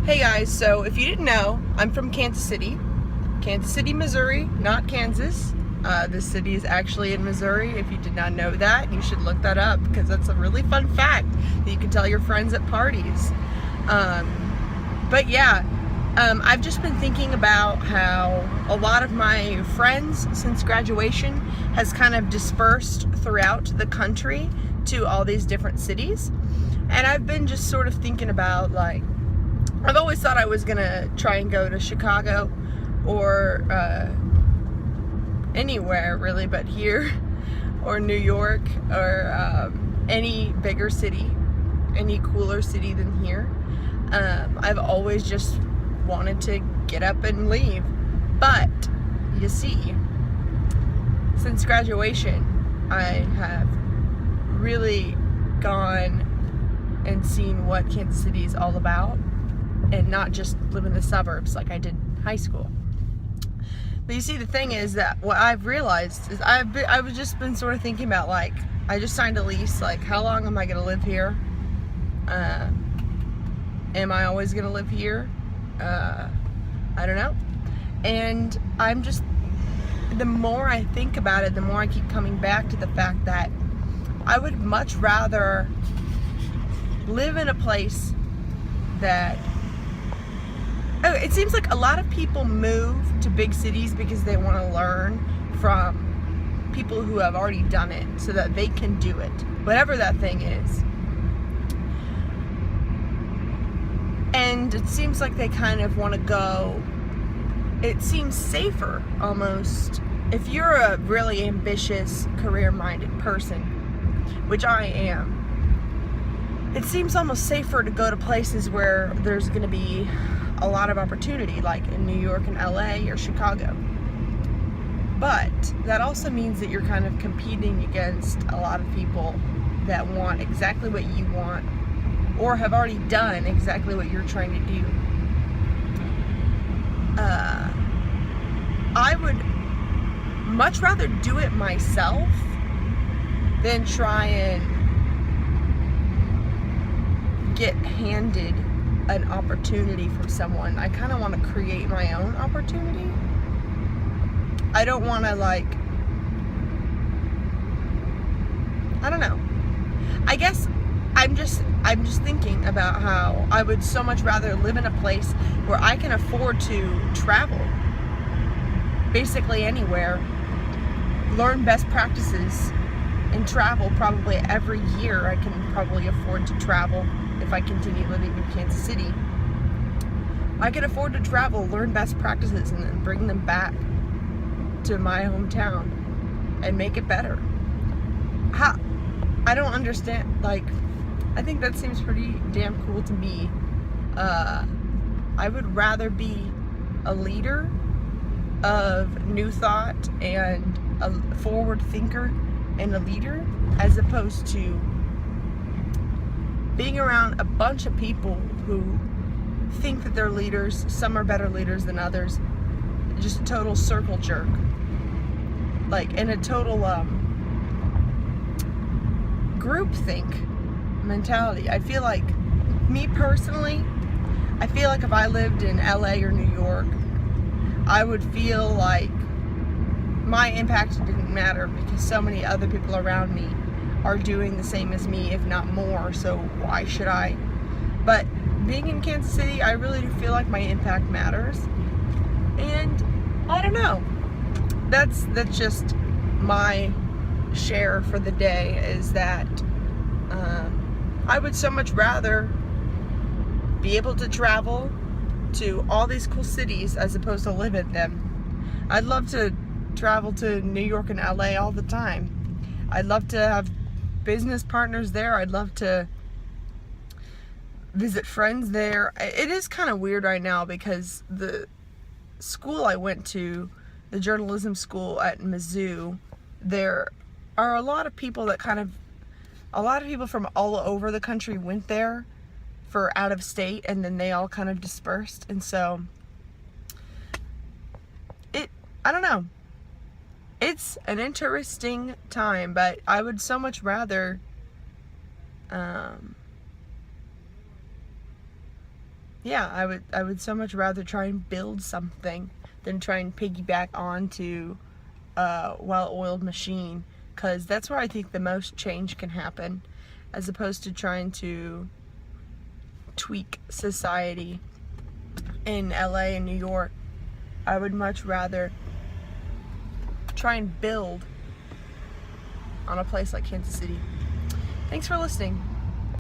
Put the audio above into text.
Hey guys, so if you didn't know, I'm from Kansas City, Missouri, not Kansas. This city is actually in Missouri. If you did not know that, you should look that up because that's a really fun fact that you can tell your friends at parties. But yeah, I've just been thinking about how a lot of my friends since graduation has kind of dispersed throughout the country to all these different cities. And I've been just sort of thinking about, like, I've always thought I was gonna try and go to Chicago or anywhere really, but here, or New York, or any bigger city, any cooler city than here. I've always just wanted to get up and leave, but you see, since graduation, I have really gone and seen what Kansas City is all about, and not just live in the suburbs like I did in high school. But you see, the thing is that what I've realized is I've just been sort of thinking about, like, I just signed a lease, like, how long am I going to live here? Am I always going to live here? I don't know. And I'm just, the more I think about it, the more I keep coming back to the fact that I would much rather live in a place that, it seems like a lot of people move to big cities because they want to learn from people who have already done it so that they can do it, whatever that thing is. And it seems like they kind of want to go, it seems safer almost, if you're a really ambitious, career-minded person, which I am. It seems almost safer to go to places where there's going to be a lot of opportunity, like in New York and LA or Chicago. But that also means that you're kind of competing against a lot of people that want exactly what you want, or have already done exactly what you're trying to do. I would much rather do it myself than try and get handed an opportunity from someone. I kind of want to create my own opportunity. I don't want to, like, I don't know. I guess I'm just thinking about how I would so much rather live in a place where I can afford to travel basically anywhere, learn best practices, and travel probably every year. I can probably afford to travel if I continue living in Kansas City. I can afford to travel, learn best practices, and then bring them back to my hometown and make it better. I don't understand, like, I think that seems pretty damn cool to me. I would rather be a leader of new thought and a forward thinker and a leader, as opposed to being around a bunch of people who think that they're leaders. Some are better leaders than others. Just a total circle jerk. Like, in a total groupthink mentality. I feel like, me personally, I feel like if I lived in LA or New York, I would feel like my impact didn't matter because so many other people around me are doing the same as me, if not more, so why should I? But being in Kansas City, I really do feel like my impact matters. And I don't know. That's just my share for the day, is that I would so much rather be able to travel to all these cool cities as opposed to live in them. I'd love to travel to New York and LA all the time. I'd love to have business partners there. I'd love to visit friends there. It is kind of weird right now because the school I went to, the journalism school at Mizzou, there are a lot of people that a lot of people from all over the country went there for out of state, and then they all kind of dispersed. And so I don't know. It's an interesting time, but I would so much rather yeah, I would so much rather try and build something than try and piggyback onto a well-oiled machine, because that's where I think the most change can happen, as opposed to trying to tweak society in LA and New York. I would much rather try and build on a place like Kansas City. Thanks for listening.